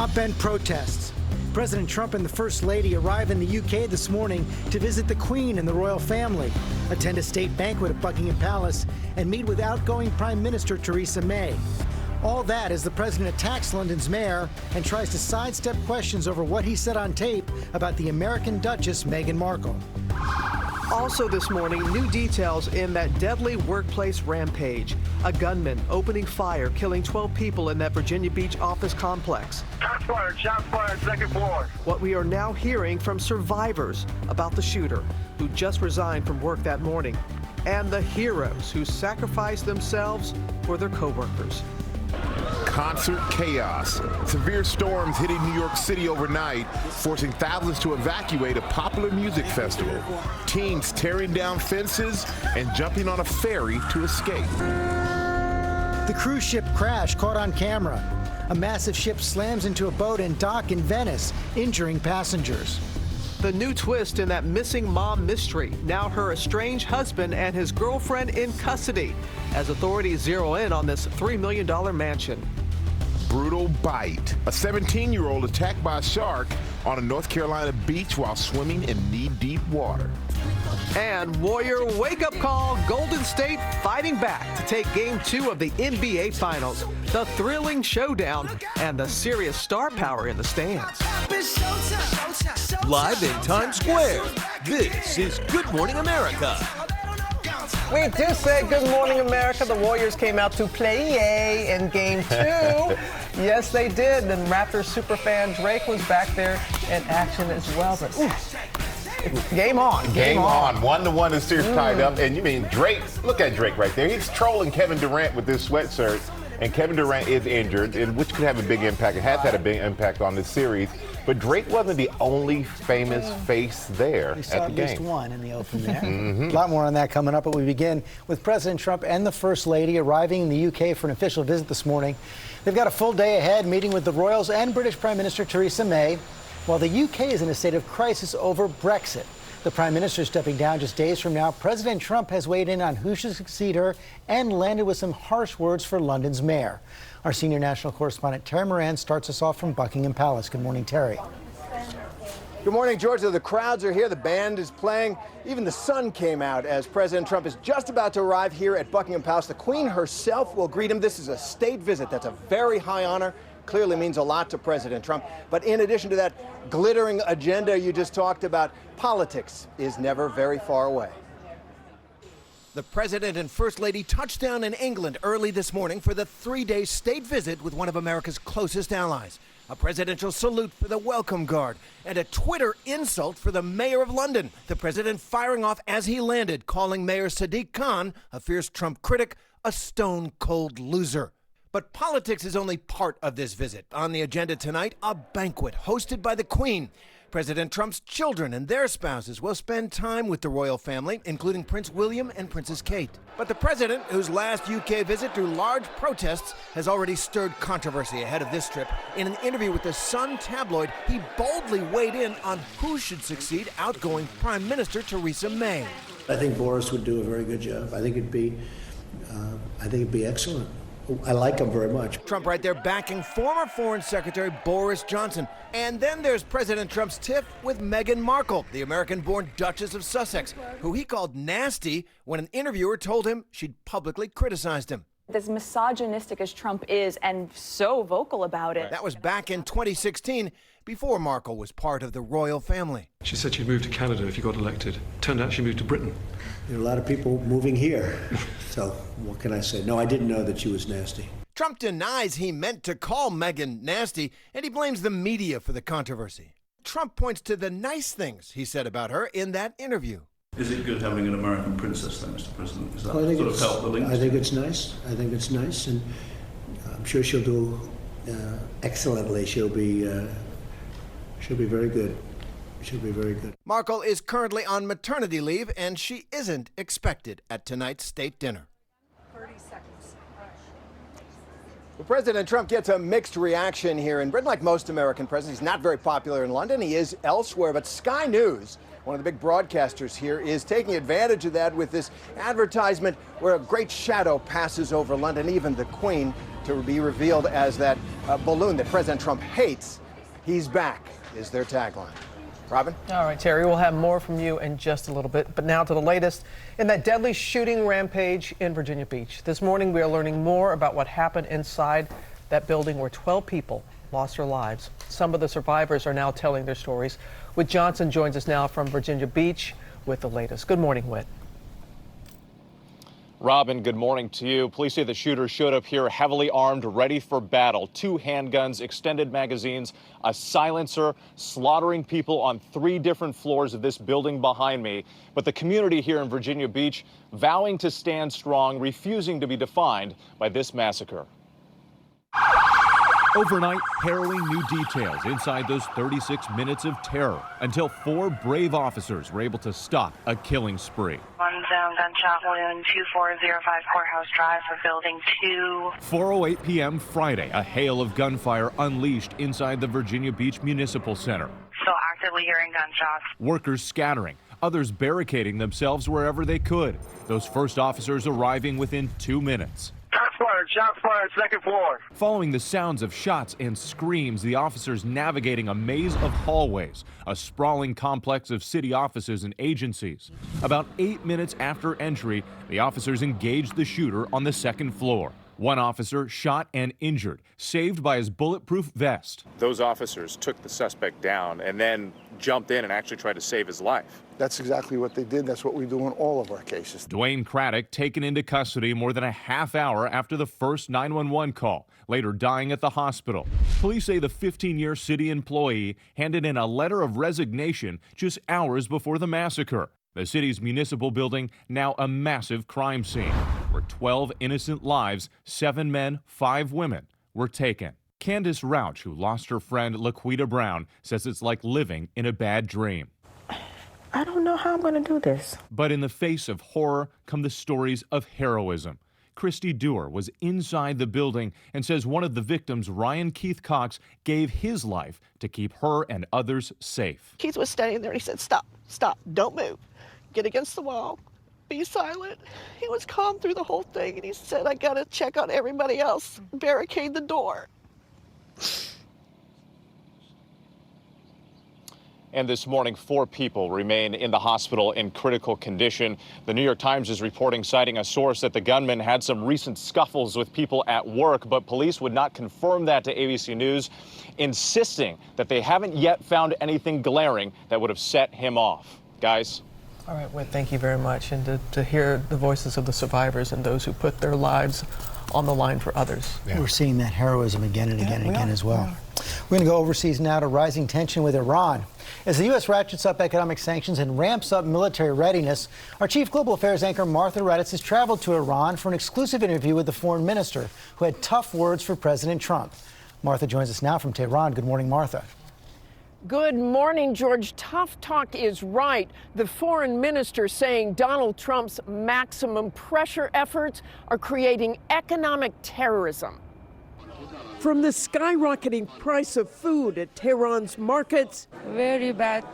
top-end protests. President Trump and the First Lady arrive in the UK this morning to visit the Queen and the royal family, attend a state banquet at Buckingham Palace, and meet with outgoing Prime Minister Theresa May. All that as the president attacks London's mayor and tries to sidestep questions over what he said on tape about the American Duchess Meghan Markle. Also this morning, new details in that deadly workplace rampage. A gunman opening fire, killing 12 people in that Virginia Beach office complex. Shots fired, second floor. What we are now hearing from survivors about the shooter who just resigned from work that morning, and the heroes who sacrificed themselves for their co-workers. Concert chaos. Severe storms hitting New York City overnight, forcing thousands to evacuate a popular music festival. Teens tearing down fences and jumping on a ferry to escape. The cruise ship crash caught on camera. A massive ship slams into a boat and dock in Venice, injuring passengers. The new twist in that missing mom mystery. Now her estranged husband and his girlfriend in custody as authorities zero in on this $3 million mansion. Brutal bite. A 17-year-old attacked by a shark on a North Carolina beach while swimming in knee-deep water. And Warrior wake-up call, Golden State fighting back to take Game 2 of the NBA Finals. The thrilling showdown and the serious star power in the stands. Live in Times Square, this is Good Morning America. We do say Good Morning America. The Warriors came out to play in Game 2. Yes, they did. And Raptors superfan Drake was back there in action as well. But game on. Game on. 1-1 the series tied up. And you mean Drake, look at Drake right there. He's trolling Kevin Durant with this sweatshirt. And Kevin Durant is injured, and which could have a big impact. It has had a big impact on this series. But Drake wasn't the only famous face there We saw at the at least game. one in the open there. A lot more on that coming up, but we begin with President Trump and the First Lady arriving in the UK for an official visit this morning. They've got a full day ahead, meeting with the royals and British Prime Minister Theresa May, while the UK is in a state of crisis over Brexit. The Prime Minister stepping down just days from now. President Trump has weighed in on who should succeed her and landed with some harsh words for London's mayor. Our senior national correspondent Terry Moran starts us off from Buckingham Palace. Good morning, Terry. Good morning, Georgia. The crowds are here. The band is playing. Even the sun came out as President Trump is just about to arrive here at Buckingham Palace. The Queen herself will greet him. This is a state visit. That's a very high honor. Clearly means a lot to President Trump. But in addition to that glittering agenda you just talked about, politics is never very far away. The President and First Lady touched down in England early this morning for the 3-day state visit with one of America's closest allies. A presidential salute for the welcome guard and a Twitter insult for the mayor of London. The president firing off as he landed, calling Mayor Sadiq Khan, a fierce Trump critic, a stone-cold loser. But politics is only part of this visit. On the agenda tonight, a banquet hosted by the Queen. President Trump's children and their spouses will spend time with the royal family, including Prince William and Princess Kate. But the president, whose last UK visit drew large protests, has already stirred controversy ahead of this trip. In an interview with the Sun tabloid, he boldly weighed in on who should succeed outgoing Prime Minister Theresa May. I think Boris would do a very good job. I think it'd be excellent. I like him very much. Trump right there backing former Foreign Secretary Boris Johnson. And then there's President Trump's tiff with Meghan Markle, the American-born Duchess of Sussex, who he called nasty when an interviewer told him she'd publicly criticized him. As misogynistic as Trump is and so vocal about it. That was back in 2016, before Markle was part of the royal family. She said she'd move to Canada if you got elected. Turned out she moved to Britain. There are a lot of people moving here. So what can I say? No, I didn't know that she was nasty. Trump denies he meant to call Meghan nasty, and he blames the media for the controversy. Trump points to the nice things he said about her in that interview. Is it good having an American princess then, Mr. President? Is that Well, sort of help the links? I think it's nice. I think it's nice, and I'm sure she'll do excellently. She'll be very good. She'll be very good. Markle is currently on maternity leave, and she isn't expected at tonight's state dinner. 30 seconds. Well, President Trump gets a mixed reaction here in Britain. Like most American presidents, he's not very popular in London. He is elsewhere. But Sky News one of the big broadcasters here, is taking advantage of that with this advertisement where a great shadow passes over London, even the Queen, to be revealed as that balloon that President Trump hates. He's back, is their tagline. Robin? All right, Terry, we'll have more from you in just a little bit. But now to the latest in that deadly shooting rampage in Virginia Beach. This morning, we are learning more about what happened inside that building where 12 people lost their lives. Some of the survivors are now telling their stories. Whit Johnson joins us now from Virginia Beach with the latest. Good morning, Whit. Robin, good morning to you. Police say the shooter showed up here heavily armed, ready for battle. 2 handguns, extended magazines, a silencer, slaughtering people on 3 different floors of this building behind me. But the community here in Virginia Beach vowing to stand strong, refusing to be defined by this massacre. Overnight, harrowing new details inside those 36 minutes of terror until 4 brave officers were able to stop a killing spree. 1 zone gunshot wound, 2405 Courthouse Drive for Building 2. 4:08 p.m. Friday, a hail of gunfire unleashed inside the Virginia Beach Municipal Center. Still actively hearing gunshots. Workers scattering, others barricading themselves wherever they could. Those first officers arriving within 2 minutes. Shots fired, second floor. Following the sounds of shots and screams, the officers navigating a maze of hallways, a sprawling complex of city offices and agencies. About 8 minutes after entry, the officers engaged the shooter on the 2nd floor. One officer shot and injured, saved by his bulletproof vest. Those officers took the suspect down and then jumped in and actually tried to save his life. That's exactly what they did. That's what we do in all of our cases. Dwayne Craddock taken into custody more than a half hour after the first 911 call, later dying at the hospital. Police say the 15-year city employee handed in a letter of resignation just hours before the massacre. The city's municipal building now a massive crime scene, where 12 innocent lives, 7 men, 5 women, were taken. Candace Rauch, who lost her friend Laquita Brown, says it's like living in a bad dream. I don't know how I'm going to do this. But in the face of horror come the stories of heroism. Christy Dewar was inside the building and says one of the victims, Ryan Keith Cox, gave his life to keep her and others safe. Keith was standing there and he said, "Stop, stop, don't move. Get against the wall. Be silent." He was calm through the whole thing, and he said, "I got to check on everybody else. Barricade the door." And this morning, 4 people remain in the hospital in critical condition. The New York Times is reporting, citing a source, that the gunman had some recent scuffles with people at work, but police would not confirm that to ABC News, insisting that they haven't yet found anything glaring that would have set him off. Guys? All right, Whit, thank you very much. And to hear the voices of the survivors and those who put their lives on the line for others. Yeah. We're seeing that heroism again and again and again as well. We're going to go overseas now to rising tension with Iran. As the U.S. ratchets up economic sanctions and ramps up military readiness, our chief global affairs anchor Martha Raddatz has traveled to Iran for an exclusive interview with the foreign minister, who had tough words for President Trump. Martha joins us now from Tehran. Good morning, Martha. Good morning, George. Tough talk is right. The foreign minister saying Donald Trump's maximum pressure efforts are creating economic terrorism. From the skyrocketing price of food at Tehran's markets, very bad,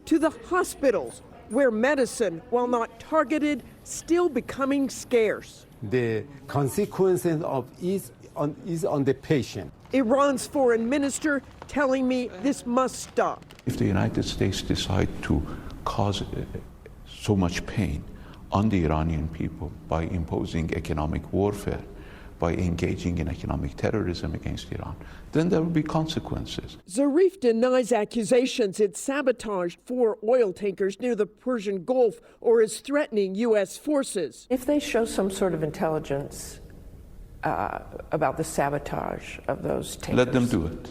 to the hospitals where medicine, while not targeted, still becoming scarce. The consequences of is on the patient. Iran's foreign minister telling me this must stop. If the United States decide to cause so much pain on the Iranian people by imposing economic warfare, by engaging in economic terrorism against Iran, then there will be consequences. Zarif denies accusations it sabotaged 4 oil tankers near the Persian Gulf or is threatening U.S. forces. If they show some sort of intelligence about the sabotage of those tankers, let them do it.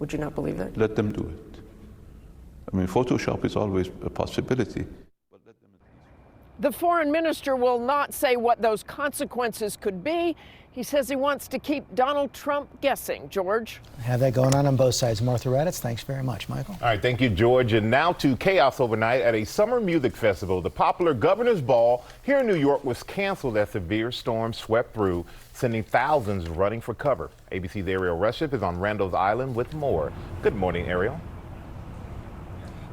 Would you not believe that? Let them do it. I mean, Photoshop is always a possibility. The foreign minister will not say what those consequences could be. He says he wants to keep Donald Trump guessing. George? Have that going on both sides. Martha Raddatz, thanks very much. Michael? All right, thank you, George. And now to chaos overnight at a summer music festival. The popular Governor's Ball here in New York was canceled as severe storms swept through, sending thousands running for cover. ABC's Ariel Reshef is on Randall's Island with more. Good morning, Ariel.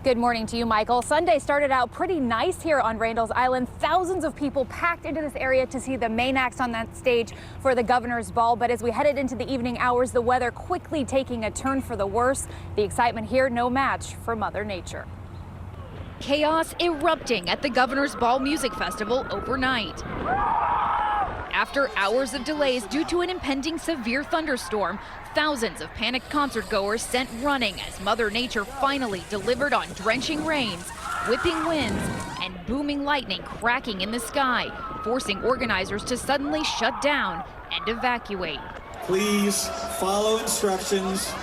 Good morning to you, Michael. Sunday started out pretty nice here on Randall's Island. Thousands of people packed into this area to see the main acts on that stage for the governor's ball. But as we headed into the evening hours, the weather quickly taking a turn for the worse. The excitement here, no match for Mother Nature. Chaos erupting at the Governor's Ball Music Festival overnight. After hours of delays due to an impending severe thunderstorm, thousands of panicked concert-goers sent running as Mother Nature finally delivered on drenching rains, whipping winds, and booming lightning cracking in the sky, forcing organizers to suddenly shut down and evacuate. Please follow instructions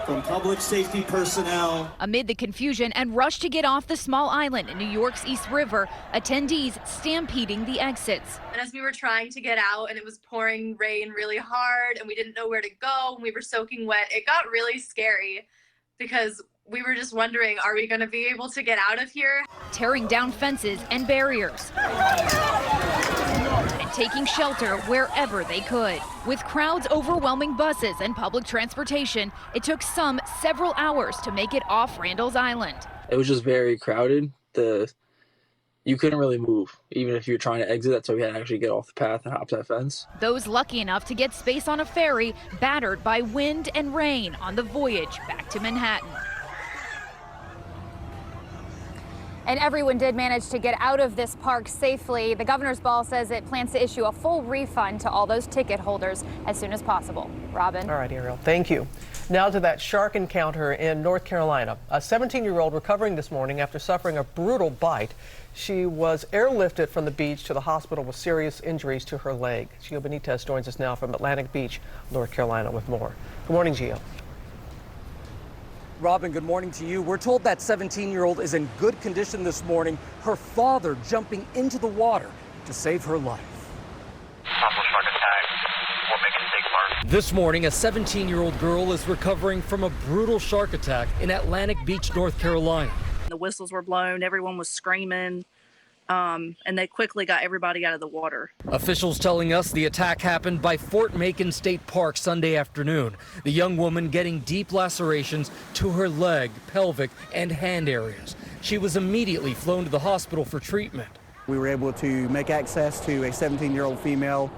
from public safety personnel. Amid the confusion and rush to get off the small island in New York's East River, attendees stampeding the exits. And as we were trying to get out and it was pouring rain really hard and we didn't know where to go and we were soaking wet, it got really scary because we were just wondering, are we going to be able to get out of here? Tearing down fences and barriers. And taking shelter wherever they could. With crowds overwhelming buses and public transportation, it took some several hours to make it off Randall's Island. It was just very crowded. You couldn't really move, even if you were trying to exit. That's why we had to actually get off the path and hop that fence. Those lucky enough to get space on a ferry, battered by wind and rain on the voyage back to Manhattan. And everyone did manage to get out of this park safely. The governor's ball says it plans to issue a full refund to all those ticket holders as soon as possible. Robin. All right, Ariel, thank you. Now to that shark encounter in North Carolina. A 17-year-old recovering this morning after suffering a brutal bite. She was airlifted from the beach to the hospital with serious injuries to her leg. Gio Benitez joins us now from Atlantic Beach, North Carolina with more. Good morning, Gio. Robin, good morning to you. We're told that 17-year-old is in good condition this morning, her father jumping into the water to save her life. This morning, a 17-year-old girl is recovering from a brutal shark attack in Atlantic Beach, North Carolina. The whistles were blown, everyone was screaming, and they quickly got everybody out of the water. Officials telling us the attack happened by Fort Macon State Park Sunday afternoon. The young woman getting deep lacerations to her leg, pelvic, and hand areas. She was immediately flown to the hospital for treatment. We were able to make access to a 17-year-old female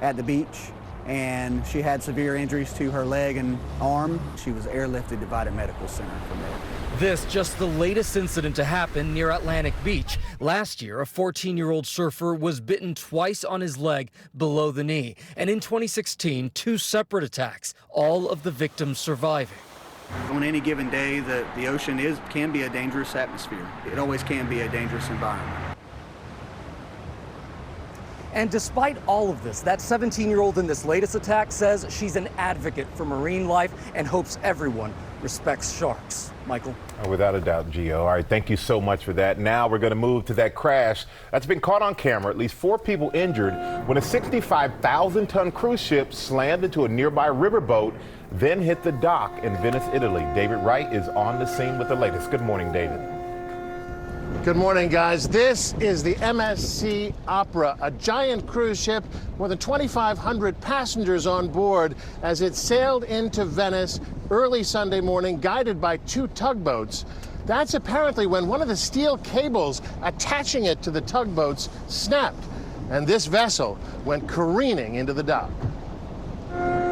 at the beach, and she had severe injuries to her leg and arm. She was airlifted to Vidant Medical Center from there. This just the latest incident to happen near Atlantic Beach. Last year, a 14-year-old surfer was bitten twice on his leg below the knee. And in 2016, 2 separate attacks, all of the victims surviving. On any given day, the ocean can be a dangerous atmosphere. It always can be a dangerous environment. And despite all of this, that 17-year-old in this latest attack says she's an advocate for marine life and hopes everyone respects sharks. Michael? Without a doubt, Gio. All right, thank you so much for that. Now we're going to move to that crash that's been caught on camera. At least 4 people injured when a 65,000-ton cruise ship slammed into a nearby riverboat, then hit the dock in Venice, Italy. David Wright is on the scene with the latest. Good morning, David. Good morning, guys. This is the MSC Opera, a giant cruise ship, more than 2,500 passengers on board as it sailed into Venice early Sunday morning, guided by 2 tugboats. That's apparently when one of the steel cables attaching it to the tugboats snapped, and this vessel went careening into the dock.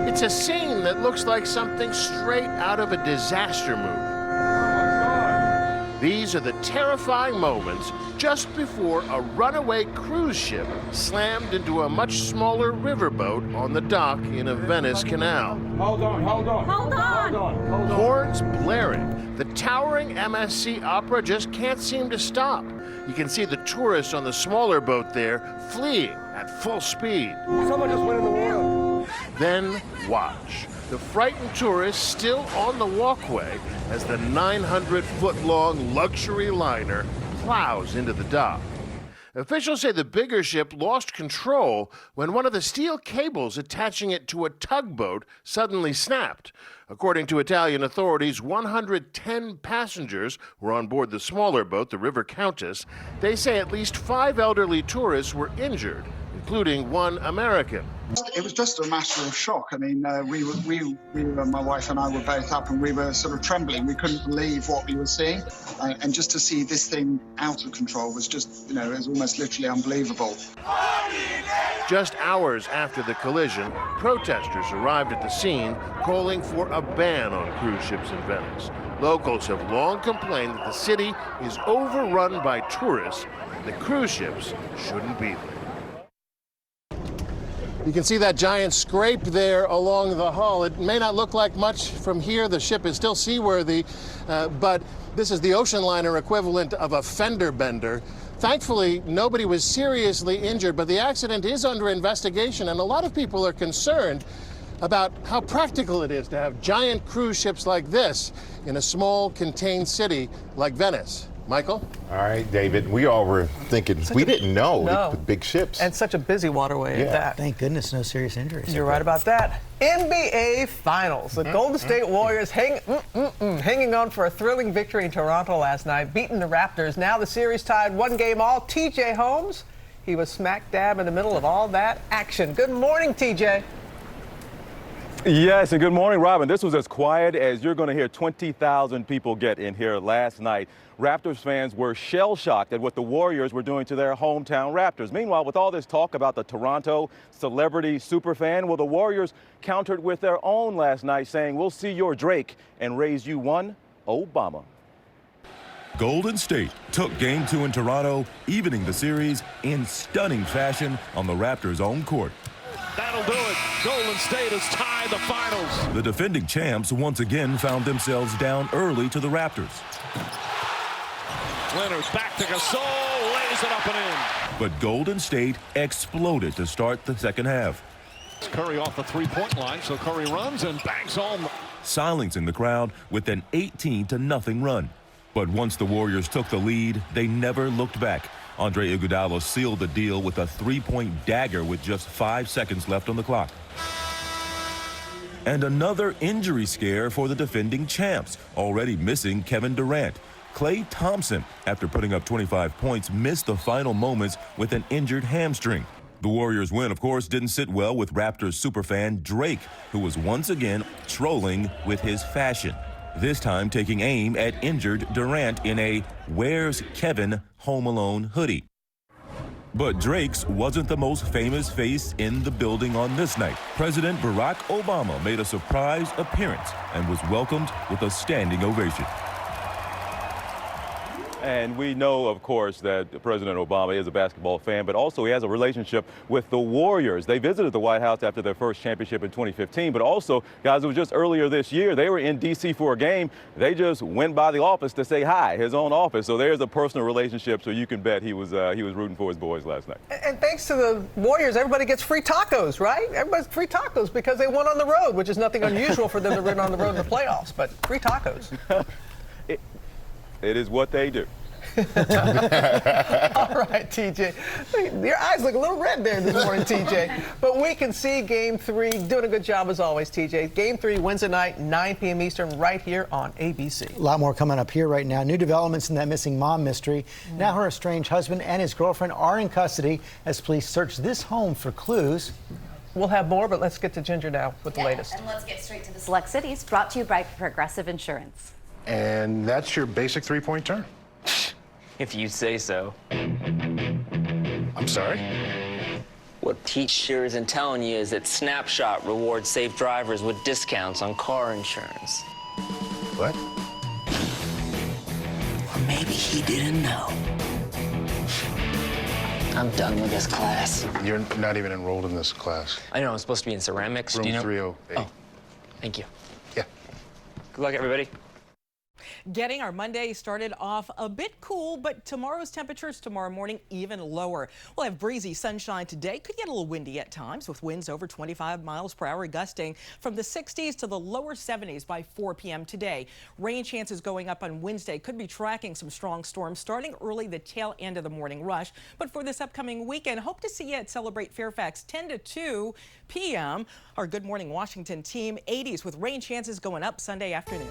It's a scene that looks like something straight out of a disaster movie. These are the terrifying moments just before a runaway cruise ship slammed into a much smaller riverboat on the dock in a Venice canal. Hold on. Horns blaring, the towering MSC Opera just can't seem to stop. You can see the tourists on the smaller boat there fleeing at full speed. Someone just went in the water. Then watch. The frightened tourists still on the walkway as the 900-foot-long luxury liner plows into the dock. Officials say the bigger ship lost control when one of the steel cables attaching it to a tugboat suddenly snapped. According to Italian authorities, 110 passengers were on board the smaller boat, the River Countess. They say at least 5 elderly tourists were injured, including one American. It was just a matter of shock. I mean, we were, my wife and I were both up and we were sort of trembling. We couldn't believe what we were seeing. And just to see this thing out of control was just, you know, it was almost literally unbelievable. Just hours after the collision, protesters arrived at the scene calling for a ban on cruise ships in Venice. Locals have long complained that the city is overrun by tourists and the cruise ships shouldn't be there. You can see that giant scrape there along the hull. It may not look like much from here. The ship is still seaworthy, but this is the ocean liner equivalent of a fender bender. Thankfully, nobody was seriously injured, but the accident is under investigation, and a lot of people are concerned about how practical it is to have giant cruise ships like this in a small, contained city like Venice. Michael? All right, David, we all were thinking, we didn't know the big ships. And such a busy waterway at that. Thank goodness no serious injuries. You're right about that. NBA Finals. The Golden State Warriors hanging on for a thrilling victory in Toronto last night, beating the Raptors. Now the series tied 1 game all. TJ Holmes, he was smack dab in the middle of all that action. Good morning, TJ. Yes, and good morning, Robin. This was as quiet as you're going to hear 20,000 people get in here last night. Raptors fans were shell-shocked at what the Warriors were doing to their hometown Raptors. Meanwhile, with all this talk about the Toronto celebrity superfan, well, the Warriors countered with their own last night, saying, "We'll see your Drake and raise you one Obama." Golden State took Game 2 in Toronto, evening the series in stunning fashion on the Raptors' own court. That'll do it. Golden State has tied the finals. The defending champs once again found themselves down early to the Raptors. Leonard back to Gasol, lays it up and in. But Golden State exploded to start the second half. Curry off the three-point line, so Curry runs and bangs home. Silencing the crowd with an 18-0 run. But once the Warriors took the lead, they never looked back. Andre Iguodala sealed the deal with a three-point dagger with just 5 seconds left on the clock. And another injury scare for the defending champs, already missing Kevin Durant. Klay Thompson, after putting up 25 points, missed the final moments with an injured hamstring. The Warriors' win, of course, didn't sit well with Raptors superfan Drake, who was once again trolling with his fashion. This time taking aim at injured Durant in a "Where's Kevin" Home Alone hoodie. But Drake's wasn't the most famous face in the building on this night. President Barack Obama made a surprise appearance and was welcomed with a standing ovation. And we know, of course, that President Obama is a basketball fan, but also he has a relationship with the Warriors. They visited the White House after their first championship in 2015, but also, guys, it was just earlier this year. They were in D.C. for a game. They just went by the office to say hi, his own office. So there's a personal relationship, so you can bet he was rooting for his boys last night. And thanks to the Warriors, everybody gets free tacos, right? Everybody's free tacos because they won on the road, which is nothing unusual for them to win on the road in the playoffs, but free tacos. It is what they do. All right, TJ. Your eyes look a little red there this morning, TJ. But we can see Game 3. Doing a good job as always, TJ. Game 3 Wednesday night, 9 p.m. Eastern, right here on ABC. A lot more coming up here right now. New developments in that missing mom mystery. Now her estranged husband and his girlfriend are in custody as police search this home for clues. We'll have more, but let's get to Ginger now with the latest. And let's get straight to the Select Cities, brought to you by Progressive Insurance. And that's your basic three-point turn. If you say so. I'm sorry? What Pete sure isn't telling you is that Snapshot rewards safe drivers with discounts on car insurance. What? Or maybe he didn't know. I'm done with this class. You're not even enrolled in this class. I know, I'm supposed to be in ceramics. Room Do you know? 308. Oh, thank you. Yeah. Good luck, everybody. Getting our Monday started off a bit cool, but tomorrow's temperatures tomorrow morning even lower. We'll have breezy sunshine today. Could get a little windy at times with winds over 25 miles per hour gusting from the 60s to the lower 70s by 4 p.m. today. Rain chances going up on Wednesday. Could be tracking some strong storms starting early the tail end of the morning rush. But for this upcoming weekend, hope to see you at Celebrate Fairfax 10 to 2 p.m. Our Good Morning Washington team 80s with rain chances going up Sunday afternoon.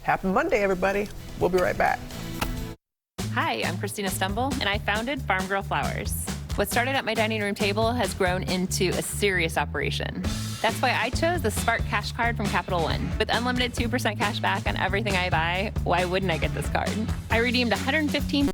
Happy Monday, everybody. We'll be right back. Hi, I'm Christina Stumble, and I founded Farm Girl Flowers. What started at my dining room table has grown into a serious operation. That's why I chose the Spark Cash Card from Capital One. With unlimited 2% cash back on everything I buy, why wouldn't I get this card? I redeemed 115